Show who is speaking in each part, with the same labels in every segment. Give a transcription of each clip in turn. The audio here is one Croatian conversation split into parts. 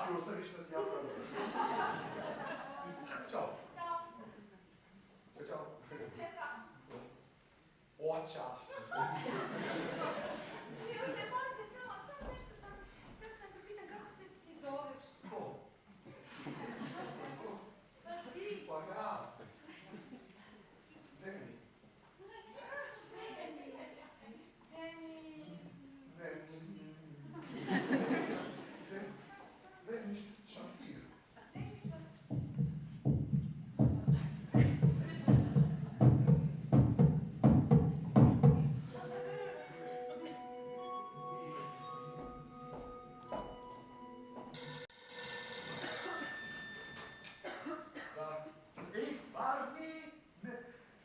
Speaker 1: ti ostaviš da ti ja pravim. Ćao.
Speaker 2: Ćao.
Speaker 1: Ćao.
Speaker 2: Čeka.
Speaker 1: Oća.
Speaker 2: Jojte, molim te, samo nešto sam... Htjela sam te pitan kako se ti zoveš.
Speaker 1: Ko?
Speaker 2: Pa ti.
Speaker 1: Pa ja. Deni. Deni Šampir.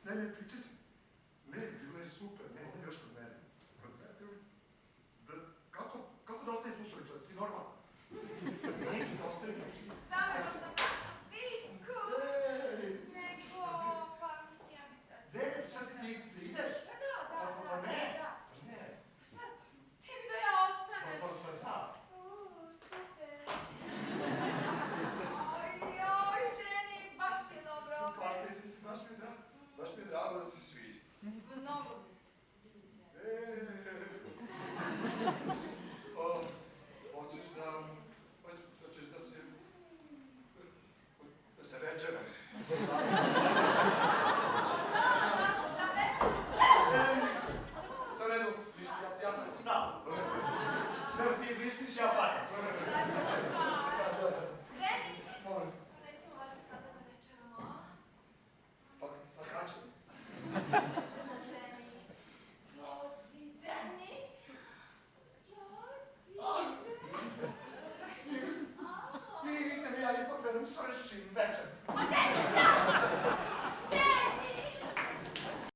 Speaker 1: Ne, pričat. Ne, bilo je super, ne, ono još kod mene. Kako da ostaje slušalicu, da si ti normalno? Neću da ostavim, neću.
Speaker 2: Samo sam baš diku. Nego, pa mislim, ja bi sad...
Speaker 1: Ne, šta si ti ideš?
Speaker 2: Pa da.
Speaker 1: Ne.
Speaker 2: Šta? Ti mi da ja ostanem?
Speaker 1: Pa da.
Speaker 2: Super. Oj, Deni, baš ti je dobro.
Speaker 1: Pa ti si, baš mi je drago da ti se svidi.
Speaker 2: Mnogo mi se sviđa. Hoćeš da se večeram. Za redu, ja tako znam. Nema ti misliš, ja padim. Deni,
Speaker 1: Molim.
Speaker 2: nećemo valjda sada da večeramo, a?
Speaker 1: Pa kad će?
Speaker 2: Deni, dođi, Deni.
Speaker 1: Vidite mi, ja ipak verujem svršim večer.
Speaker 2: Ma Deni, šta?